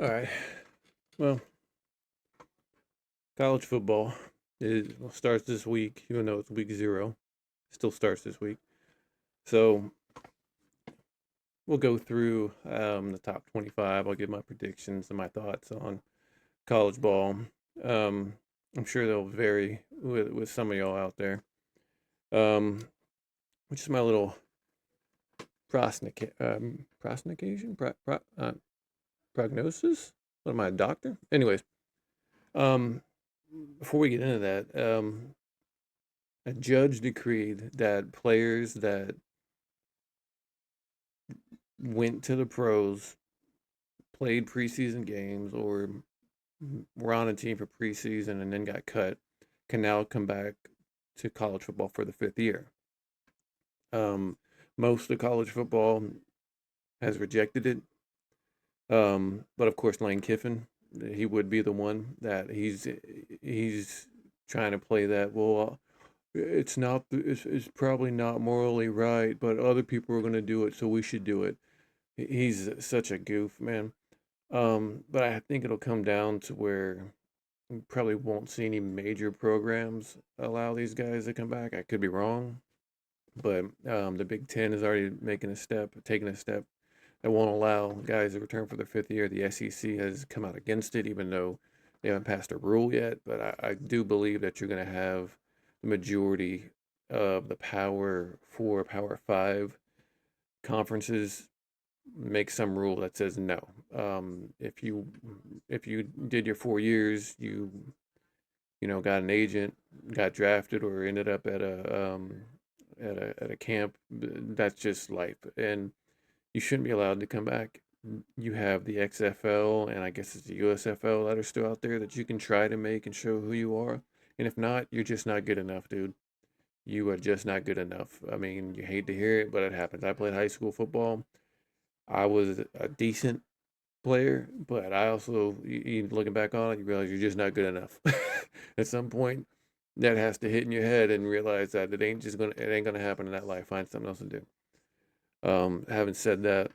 All right. Well, college football starts this week, even though it's week 0. Still starts this week. So we'll go through the top 25. I'll give my predictions and my thoughts on college ball. Um, I'm sure they'll vary with some of y'all out there. Which is my little prognostication? Prognosis? What am I, a doctor? Anyways, um, before we get into that, a judge decreed that players that went to the pros, played preseason games, or were on a team for preseason and then got cut, can now come back to college football for the 5th year. Um, Most of college football has rejected it. But of course, Lane Kiffin, he would be the one that he's trying to play that. Well, it's not. It's probably not morally right, but other people are going to do it, so we should do it. He's such a goof, man. But I think it'll come down to where we probably won't see any major programs allow these guys to come back. I could be wrong, but the Big Ten is already taking a step that won't allow guys to return for their 5th year. The SEC has come out against it, even though they haven't passed a rule yet. But I do believe that you're going to have the majority of the Power 5 conferences make some rule that says no. If you did your 4 years, you got an agent, got drafted, or ended up at a camp. That's just life, and you shouldn't be allowed to come back. You have the XFL and I guess it's the USFL that are still out there that you can try to make and show who you are. And if not, you're just not good enough, dude. You are just not good enough. I mean, you hate to hear it, but it happens. I played high school football. I was a decent player, but I also, looking back on it, you realize you're just not good enough. At some point, that has to hit in your head and realize that it ain't gonna happen in that life. Find something else to do. Having said that,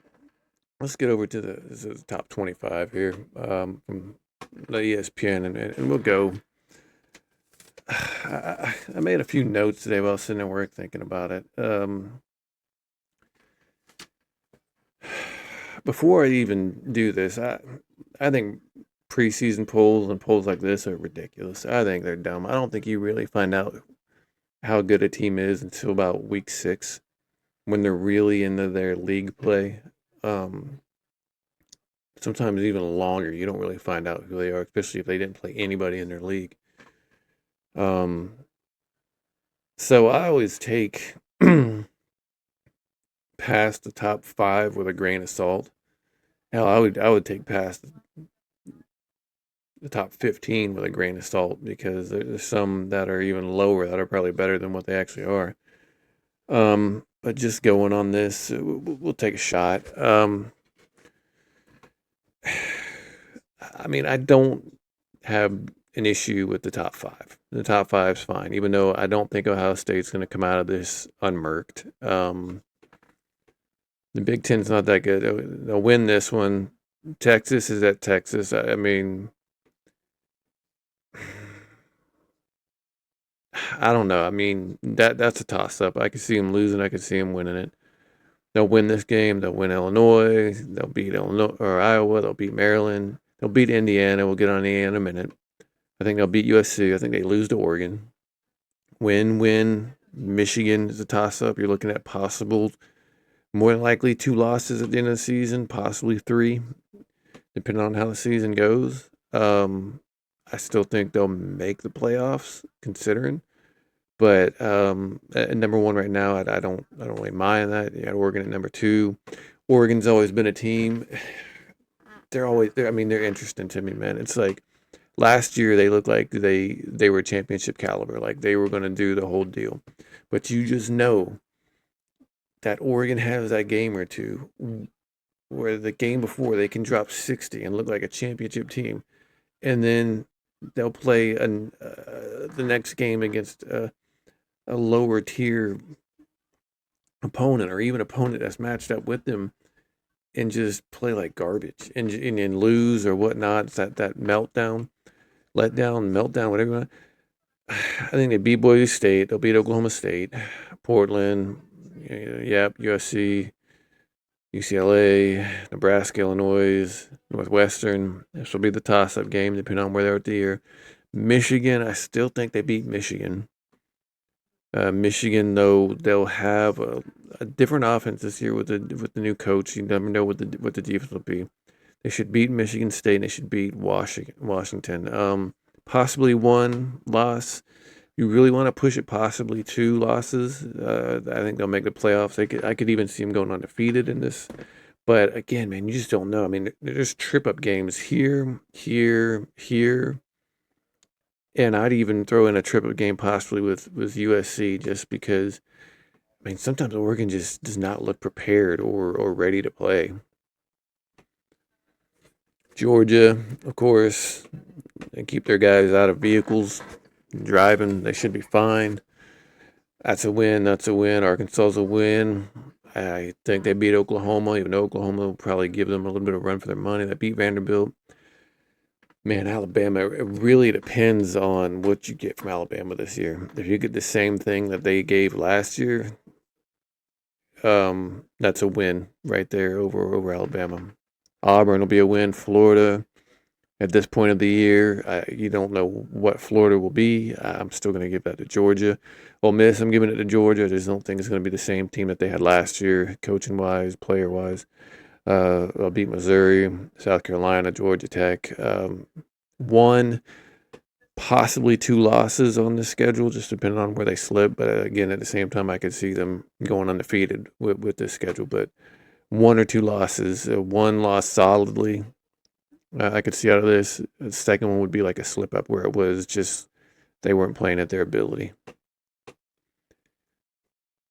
let's get over to the top 25 here from the ESPN, and we'll go. I made a few notes today while I was sitting at work thinking about it. Before I even do this, I think preseason polls and polls like this are ridiculous. I think they're dumb. I don't think you really find out how good a team is until about week 6 when they're really into their league play. Um, Sometimes even longer. You don't really find out who they are, especially if they didn't play anybody in their league. Um, so I always take past the top 5 with a grain of salt. Hell, I would take past the top 15 with a grain of salt because there's some that are even lower that are probably better than what they actually are. But just going on this, we'll take a shot. I mean, I don't have an issue with the top 5. The top five's fine, even though I don't think Ohio State's going to come out of this unmerked. The Big Ten's not that good. They'll win this one. Texas is at Texas. I mean, I don't know. I mean, that's a toss up. I could see them losing. I could see them winning it. They'll win this game. They'll win Illinois. They'll beat Illinois or Iowa. They'll beat Maryland. They'll beat Indiana. We'll get on Indiana in a minute. I think they'll beat USC. I think they lose to Oregon. Win. Michigan is a toss up. You're looking at possible, more than likely 2 losses at the end of the season, possibly 3, depending on how the season goes. I still think they'll make the playoffs, considering. But at number 1 right now, I don't really mind that. You got Oregon at number 2. Oregon's always been a team. I mean, they're interesting to me, man. It's like last year they looked like they were championship caliber, like they were going to do the whole deal. But you just know that Oregon has that game or two where the game before they can drop 60 and look like a championship team, and then they'll play the next game against a lower tier opponent or even opponent that's matched up with them, and just play like garbage and lose or whatnot. It's that meltdown, letdown, meltdown, whatever you want. I think they beat Boise State. They'll beat Oklahoma State, Portland, yep, USC, UCLA, Nebraska, Illinois, Northwestern. This will be the toss-up game, depending on where they're at the year. Michigan, I still think they beat Michigan. Michigan, though, they'll have a different offense this year with the new coach. You never know what the defense will be. They should beat Michigan State. And they should beat Washington. Possibly one loss. You really want to push it, possibly two losses. I think they'll make the playoffs. I could even see them going undefeated in this. But again, man, you just don't know. I mean, there's trip-up games here, here. And I'd even throw in a trip-up game possibly with USC just because, I mean, sometimes Oregon just does not look prepared or ready to play. Georgia, of course, they keep their guys out of vehicles, driving. They should be fine. That's a win. That's a win. Arkansas's a win. I think they beat Oklahoma, even though Oklahoma will probably give them a little bit of run for their money. They beat Vanderbilt. Man, Alabama, it really depends on what you get from Alabama this year. If you get the same thing that they gave last year, that's a win right there over Alabama. Auburn will be a win. Florida, at this point of the year, you don't know what Florida will be. I'm still going to give that to Georgia. Ole Miss, I'm giving it to Georgia. I just don't think it's going to be the same team that they had last year, coaching-wise, player-wise. I'll beat Missouri, South Carolina, Georgia Tech. One, possibly two losses on this schedule, just depending on where they slip. But again, at the same time, I could see them going undefeated with this schedule. But one or two losses, one loss solidly, I could see out of this. The second one would be like a slip up where it was just they weren't playing at their ability.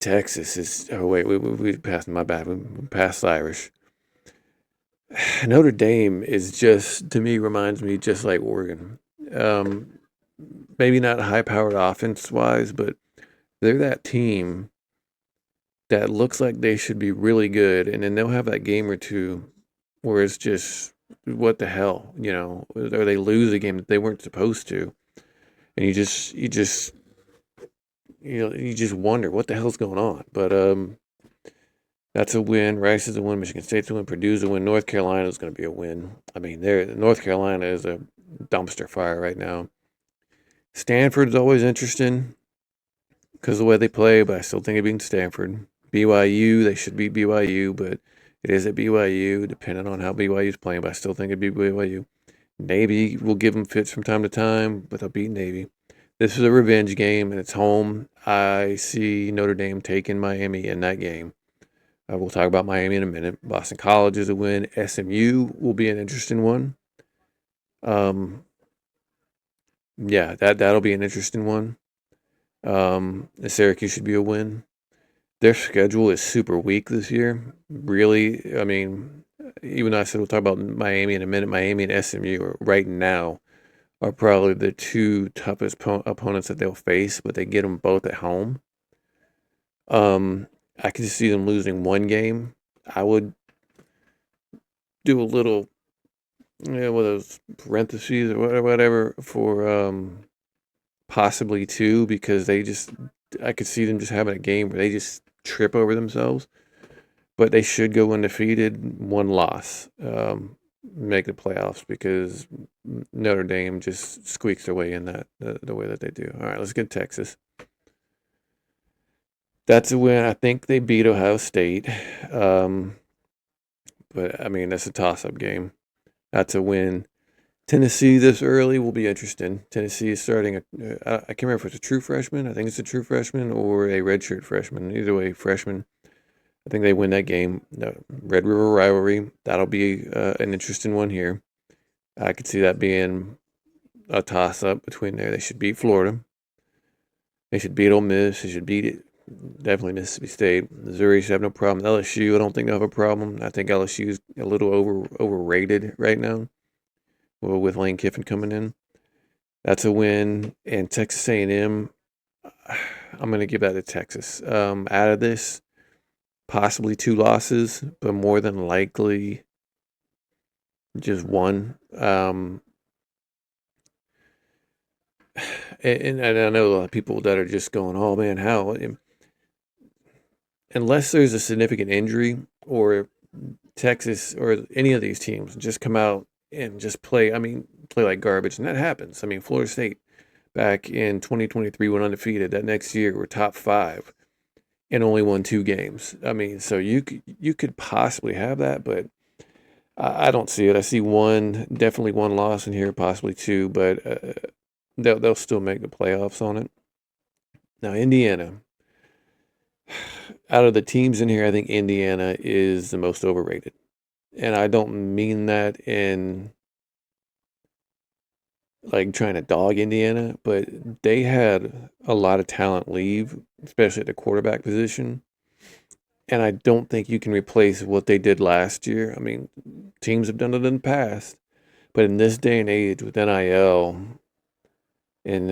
Texas is. Oh wait, we passed. My bad. We passed Irish. Notre Dame is just, to me, reminds me just like Oregon. Maybe not high-powered offense-wise, but they're that team that looks like they should be really good, and then they'll have that game or two where it's just, what the hell, or they lose a game that they weren't supposed to, and you just wonder what the hell's going on. But that's a win. Rice is a win. Michigan State's a win. Purdue's a win. North Carolina is going to be a win. I mean, North Carolina is a dumpster fire right now. Stanford's always interesting because of the way they play, but I still think of being Stanford. BYU, they should beat BYU, but it is at BYU, depending on how BYU's playing, but I still think it'd be BYU. Navy will give them fits from time to time, but they'll beat Navy. This is a revenge game, and it's home. I see Notre Dame taking Miami in that game. We'll talk about Miami in a minute. Boston College is a win. SMU will be an interesting one. Yeah, that'll be an interesting one. Syracuse should be a win. Their schedule is super weak this year. Really, I mean, even though I said we'll talk about Miami in a minute, Miami and SMU right now are probably the two toughest opponents that they'll face, but they get them both at home. I could see them losing one game. I would do a little, with those parentheses or whatever for possibly two, because I could see them just having a game where they just trip over themselves. But they should go undefeated, one loss, make the playoffs, because Notre Dame just squeaks their way in that the way that they do. All right, let's get Texas. That's a win. I think they beat Ohio State. But, I mean, that's a toss-up game. That's a win. Tennessee this early will be interesting. Tennessee is starting I can't remember if it's a true freshman. I think it's a true freshman or a redshirt freshman. Either way, freshman. I think they win that game. Red River rivalry. That'll be an interesting one here. I could see that being a toss-up between there. They should beat Florida. They should beat Ole Miss. They should beat it. Definitely Mississippi State. Missouri should have no problem. LSU, I don't think they'll have a problem. I think LSU is a little overrated right now. Well, with Lane Kiffin coming in, that's a win. And Texas A&M, I'm going to give that to Texas. Out of this, possibly 2 losses, but more than likely just 1. And I know a lot of people that are just going, "Oh, man, how?" Unless there's a significant injury or Texas or any of these teams just come out and just play, I mean, play like garbage, and that happens. I mean, Florida State back in 2023 went undefeated. That next year were top 5 and only won 2 games. I mean, so you could possibly have that, but I don't see it. I see definitely 1 loss in here, possibly 2, but they'll still make the playoffs on it. Now, Indiana, out of the teams in here, I think Indiana is the most overrated. And I don't mean that in like trying to dog Indiana, but they had a lot of talent leave, especially at the quarterback position. And I don't think you can replace what they did last year. I mean, teams have done it in the past, but in this day and age with NIL and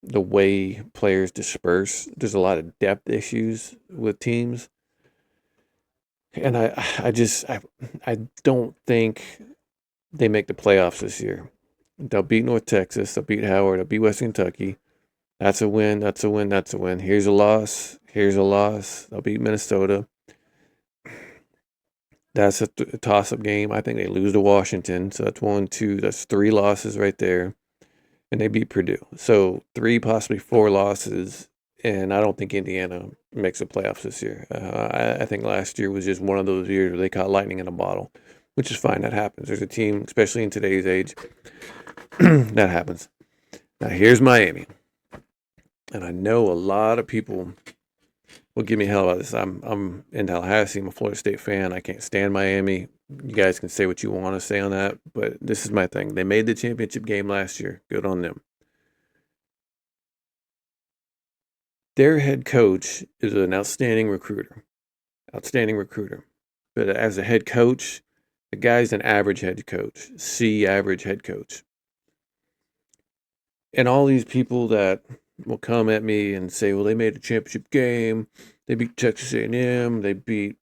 the way players disperse, there's a lot of depth issues with teams. And I don't think they make the playoffs this year. They'll beat North Texas. They'll beat Howard. They'll beat West Kentucky. That's a win. That's a win. That's a win. Here's a loss. Here's a loss. They'll beat Minnesota. That's a toss-up game. I think they lose to Washington. So that's 1, 2. That's 3 losses right there. And they beat Purdue. So 3, possibly 4 losses. And I don't think Indiana makes the playoffs this year. I think last year was just one of those years where they caught lightning in a bottle, which is fine. That happens. There's a team, especially in today's age, that happens. Now here's Miami, and I know a lot of people will give me hell about this. I'm in Tallahassee. I'm a Florida State fan. I can't stand Miami. You guys can say what you want to say on that, but this is my thing. They made the championship game last year. Good on them. Their head coach is an outstanding recruiter. Outstanding recruiter. But as a head coach, the guy's an average head coach. C average head coach. And all these people that will come at me and say, "Well, they made a championship game. They beat Texas A&M. They beat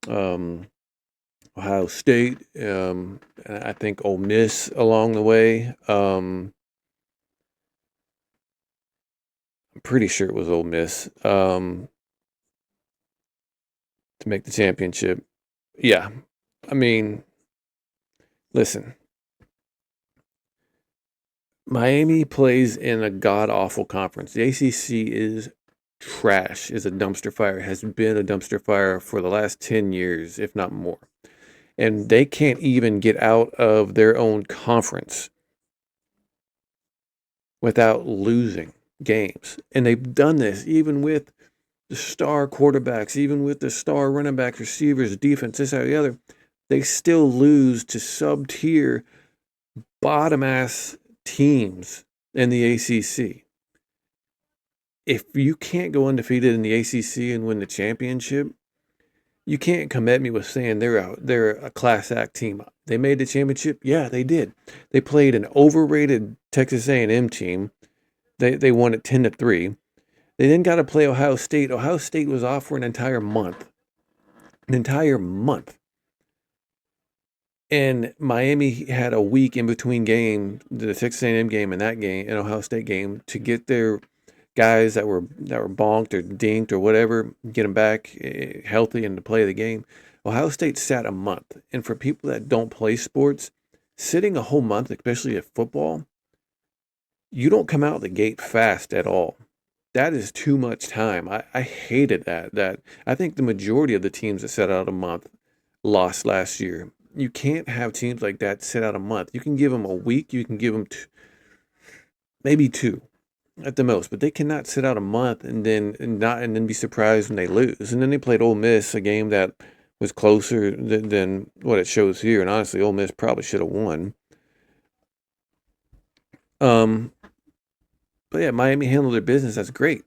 Ohio State. And I think Ole Miss along the way. I'm pretty sure it was Ole Miss to make the championship. Yeah, I mean, listen, Miami plays in a god awful conference. The ACC is trash, is a dumpster fire, has been a dumpster fire for the last 10 years, if not more. And they can't even get out of their own conference without losing games. And they've done this even with the star quarterbacks, even with the star running backs, receivers, defense, this, that, or the other. They still lose to sub tier, bottom ass teams in the ACC. If you can't go undefeated in the ACC and win the championship, you can't come at me with saying they're a class act team. They made the championship. Yeah, they did. They played an overrated Texas A&M team. They won it 10-3. They then got to play Ohio State. Ohio State was off for an entire month. An entire month. And Miami had a week in between game, the Texas A&M game and that game, and Ohio State game, to get their guys that were bonked or dinked or whatever, get them back healthy and to play the game. Ohio State sat a month. And for people that don't play sports, sitting a whole month, especially at football, you don't come out the gate fast at all. That is too much time. I hated that. I think the majority of the teams that sat out a month lost last year. You can't have teams like that sit out a month. You can give them a week. You can give them maybe 2 at the most, but they cannot sit out a month and then be surprised when they lose. And then they played Ole Miss, a game that was closer than what it shows here. And honestly, Ole Miss probably should have won. But yeah, Miami handled their business. That's great.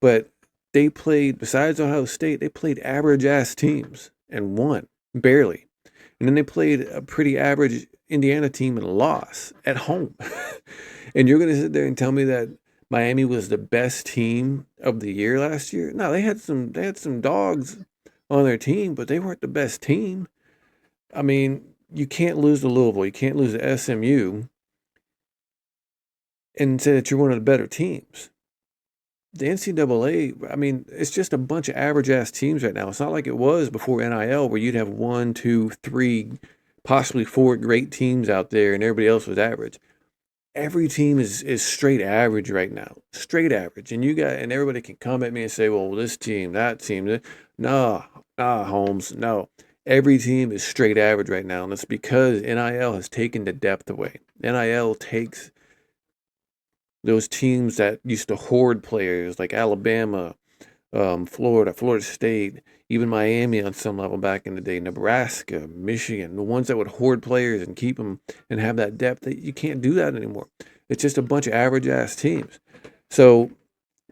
But they played, besides Ohio State, they played average ass teams and won barely. And then they played a pretty average Indiana team and lost at home. And you're going to sit there and tell me that Miami was the best team of the year last year? No, they had some dogs on their team, but they weren't the best team. I mean, you can't lose to Louisville. You can't lose to SMU and say that you're one of the better teams. The NCAA, I mean, it's just a bunch of average ass teams right now. It's not like it was before NIL where you'd have 1, 2, 3, possibly 4 great teams out there and everybody else was average. Every team is straight average right now. Straight average. And everybody can come at me and say, well, this team, that team. Nah, Holmes, no. Every team is straight average right now, and it's because NIL has taken the depth away. NIL takes those teams that used to hoard players like Alabama, Florida State, even Miami on some level back in the day, Nebraska, Michigan, the ones that would hoard players and keep them and have that depth. You can't do that anymore. It's just a bunch of average ass teams. So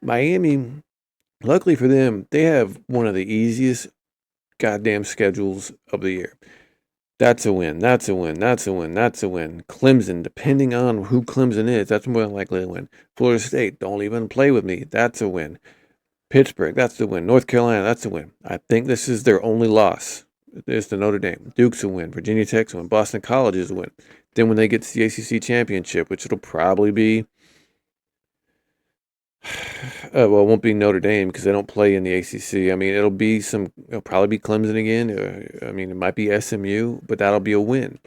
Miami, luckily for them, they have one of the easiest goddamn schedules of the year. That's a win. That's a win. That's a win. That's a win. Clemson, depending on who Clemson is, that's more than likely to win. Florida State, don't even play with me. That's a win. Pittsburgh, that's the win. North Carolina, that's a win. I think this is their only loss. It's to Notre Dame. Duke's a win. Virginia Tech's a win. Boston College is a win. Then when they get to the ACC championship, which it'll probably be, well, it won't be Notre Dame because they don't play in the ACC. I mean, it'll probably be Clemson again. I mean, it might be SMU, but that'll be a win.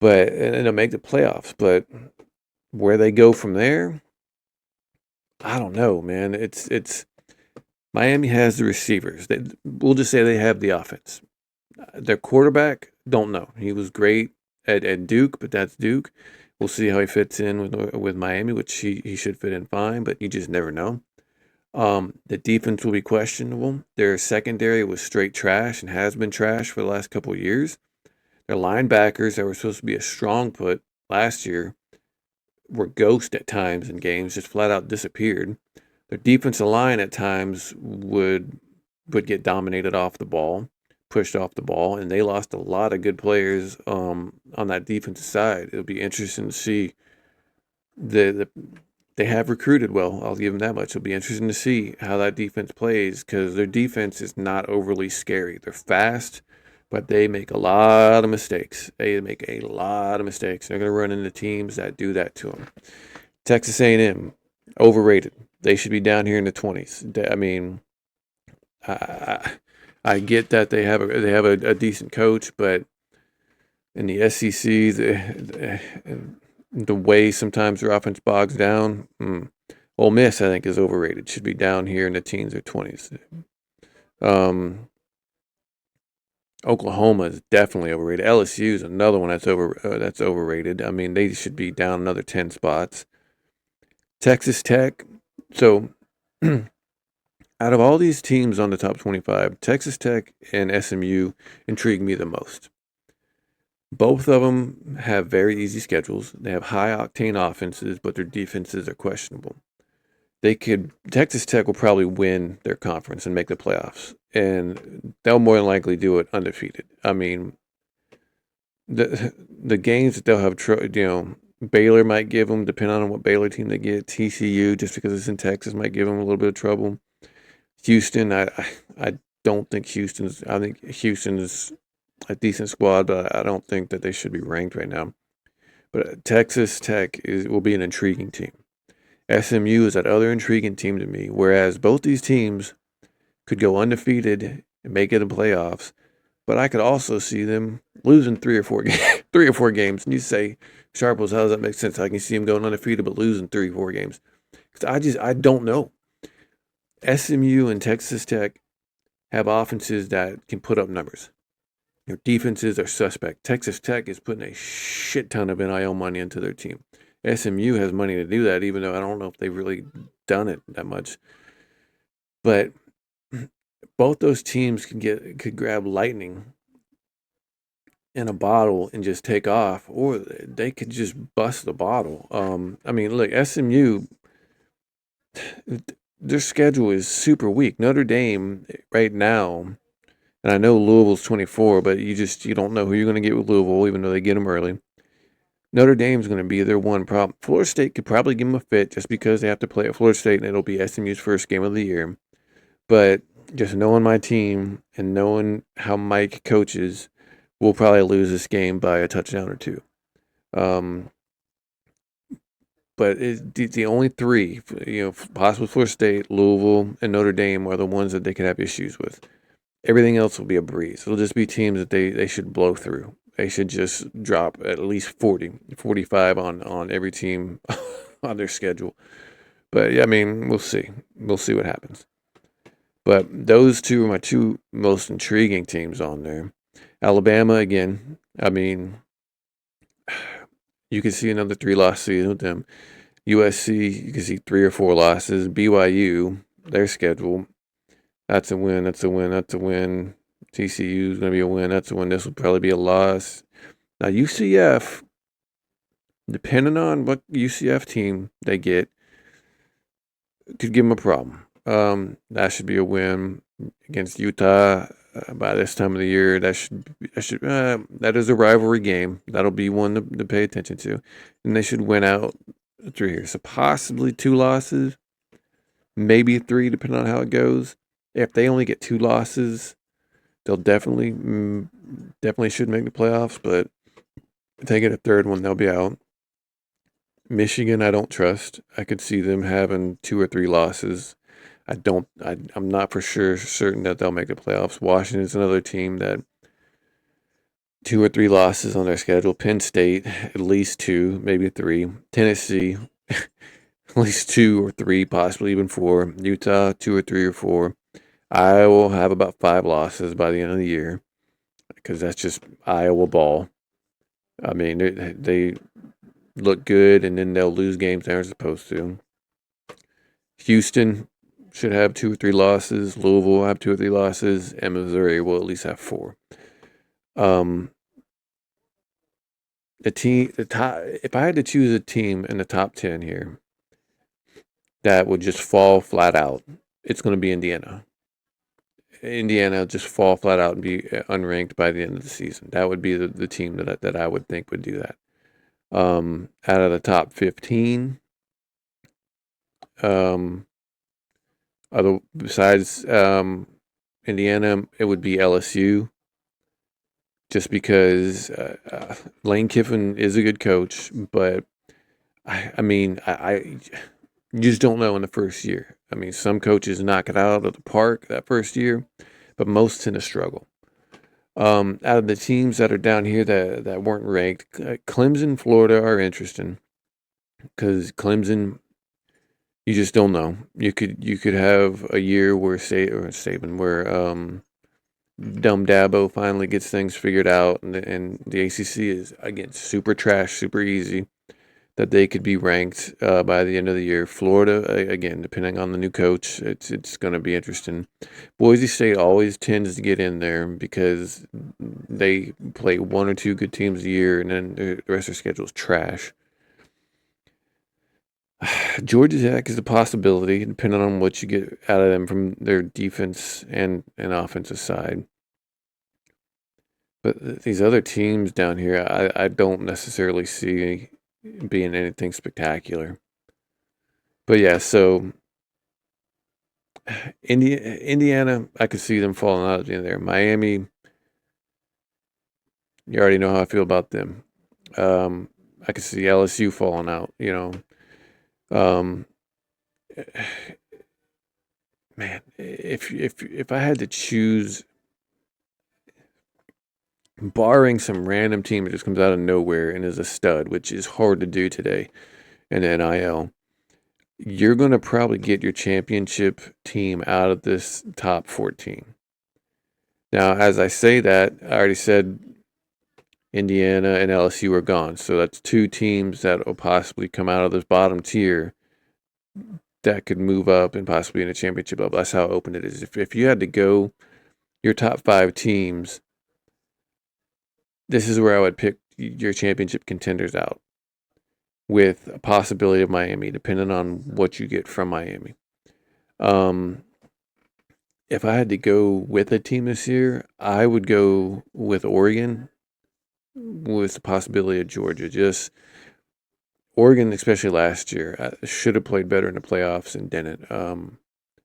And it'll make the playoffs. But where they go from there, I don't know, man. It's Miami has the receivers. We'll just say they have the offense. Their quarterback, don't know. He was great at Duke, but that's Duke. We'll see how he fits in with Miami, which he should fit in fine, but you just never know. The defense will be questionable. Their secondary was straight trash and has been trash for the last couple of years. Their linebackers that were supposed to be a strong put last year were ghost at times in games, just flat out disappeared. Their defensive line at times would get dominated off the ball, pushed off the ball, and they lost a lot of good players on that defensive side. It'll be interesting to see. They have recruited well. I'll give them that much. It'll be interesting to see how that defense plays because their defense is not overly scary. They're fast, but they make a lot of mistakes. They make a lot of mistakes. They're going to run into teams that do that to them. Texas A&M, overrated. They should be down here in the 20s. I mean, I get that they have a decent coach, but in the SEC, the way sometimes their offense bogs down, Ole Miss I think is overrated. Should be down here in the teens or 20s. Oklahoma is definitely overrated. LSU is another one that's overrated. I mean, they should be down another 10 spots. Texas Tech. So, out of all these teams on the top 25, Texas Tech and SMU intrigue me the most. Both of them have very easy schedules. They have high-octane offenses, but their defenses are questionable. Texas Tech will probably win their conference and make the playoffs, and they'll more than likely do it undefeated. I mean, the games that they'll have, Baylor might give them, depending on what Baylor team they get. TCU, just because it's in Texas, might give them a little bit of trouble. Houston, I don't think Houston's. I think Houston is a decent squad, but I don't think that they should be ranked right now. But Texas Tech will be an intriguing team. SMU is that other intriguing team to me, whereas both these teams could go undefeated and make it in playoffs, but I could also see them losing 3 or 4 games. And you say, Sharples, how does that make sense? I can see them going undefeated but losing 3 or 4 games. Because I don't know. SMU and Texas Tech have offenses that can put up numbers. Their defenses are suspect. Texas Tech is putting a shit ton of NIL money into their team. SMU has money to do that, even though I don't know if they've really done it that much. But both those teams could grab lightning in a bottle and just take off, or they could just bust the bottle. I mean, look, SMU, their schedule is super weak. Notre Dame right now, and I know Louisville's 24, but you don't know who you're going to get with Louisville, even though they get them early. Notre Dame's going to be their one problem. Florida State could probably give them a fit just because they have to play at Florida State, and it'll be SMU's first game of the year. But just knowing my team and knowing how Mike coaches, we'll probably lose this game by a touchdown or two. Um, but the only three, possible Florida State, Louisville, and Notre Dame are the ones that they could have issues with. Everything else will be a breeze. It'll just be teams that they should blow through. They should just drop at least 40, 45 on every team on their schedule. But yeah, I mean, we'll see. We'll see what happens. But those two are my two most intriguing teams on there. Alabama, again, I mean, you can see another 3-loss season with them. USC, you can see 3 or 4 losses. BYU, their schedule, that's a win, that's a win, that's a win. TCU is going to be a win, that's a win. This will probably be a loss. Now, UCF, depending on what UCF team they get, could give them a problem. That should be a win against Utah by this time of the year. That is a rivalry game. That'll be one to pay attention to, and they should win out through here. So possibly 2 losses, maybe 3, depending on how it goes. If they only get 2 losses, they'll definitely should make the playoffs. But if they get a third one, they'll be out. Michigan, I don't trust. I could see them having 2 or 3 losses. I'm not for sure certain that they'll make the playoffs. Washington's another team that 2 or 3 losses on their schedule. Penn State, at least 2, maybe 3. Tennessee, at least 2 or 3, possibly even 4. Utah, 2 or 3 or 4. Iowa will have about 5 losses by the end of the year because that's just Iowa ball. I mean, they look good and then they'll lose games they aren't supposed to. Houston should have 2 or 3 losses. Louisville will have 2 or 3 losses, and Missouri will at least have 4. If I had to choose a team in the top 10 here that would just fall flat out, it's going to be Indiana. Indiana just fall flat out and be unranked by the end of the season. That would be the team that I would think would do that. Out of the top 15, besides Indiana, it would be LSU. Just because Lane Kiffin is a good coach, but I you just don't know in the first year. I mean, some coaches knock it out of the park that first year, but most tend to struggle. Out of the teams that are down here that weren't ranked, Clemson, Florida are interesting because Clemson, you just don't know. You could have a year where Dumb Dabo finally gets things figured out, and the ACC is again super trash, super easy. That they could be ranked by the end of the year. Florida, again, depending on the new coach, it's going to be interesting. Boise State always tends to get in there because they play 1 or 2 good teams a year, and then the rest of their schedule is trash. Georgia Tech is a possibility, depending on what you get out of them from their defense and offensive side. But these other teams down here, I don't necessarily see being anything spectacular. But yeah, so Indiana, I could see them falling out at the end there. Miami, you already know how I feel about them. I could see LSU falling out, man, if I had to choose, barring some random team that just comes out of nowhere and is a stud, which is hard to do today in NIL, you're going to probably get your championship team out of this top 14. Now, as I say that, I already said Indiana and LSU are gone. So that's 2 teams that will possibly come out of this bottom tier that could move up and possibly in a championship level. That's how open it is. If you had to go your top 5 teams, this is where I would pick your championship contenders out, with a possibility of Miami, depending on what you get from Miami. If I had to go with a team this year, I would go with Oregon, with the possibility of Georgia. Just Oregon, especially last year, should have played better in the playoffs and didn't.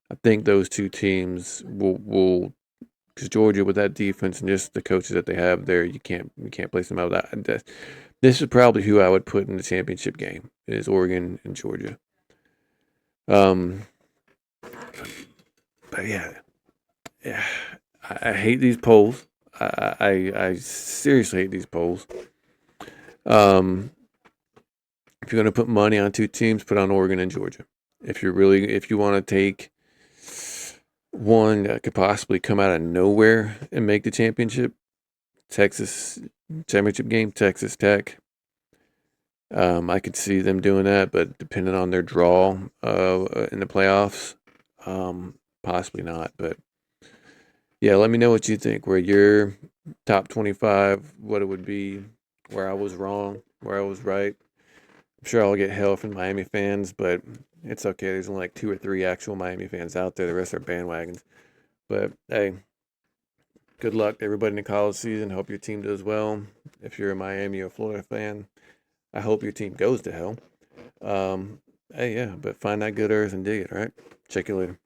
I think those two teams will because Georgia with that defense and just the coaches that they have there, you can't place them out. This is probably who I would put in the championship game is Oregon and Georgia. But yeah, I hate these polls. I seriously hate these polls. Um, if you're gonna put money on two teams, put on Oregon and Georgia. If you want to take one that could possibly come out of nowhere and make the championship, Texas championship game, Texas Tech. I could see them doing that, but depending on their draw in the playoffs, possibly not. But yeah, let me know what you think. Where your top 25, what it would be, where I was wrong, where I was right. I'm sure I'll get hell from Miami fans, but it's okay. There's only like 2 or 3 actual Miami fans out there. The rest are bandwagons. But hey, good luck to everybody in the college season. Hope your team does well. If you're a Miami or Florida fan, I hope your team goes to hell. Hey, yeah, but find that good earth and dig it, all right? Check you later.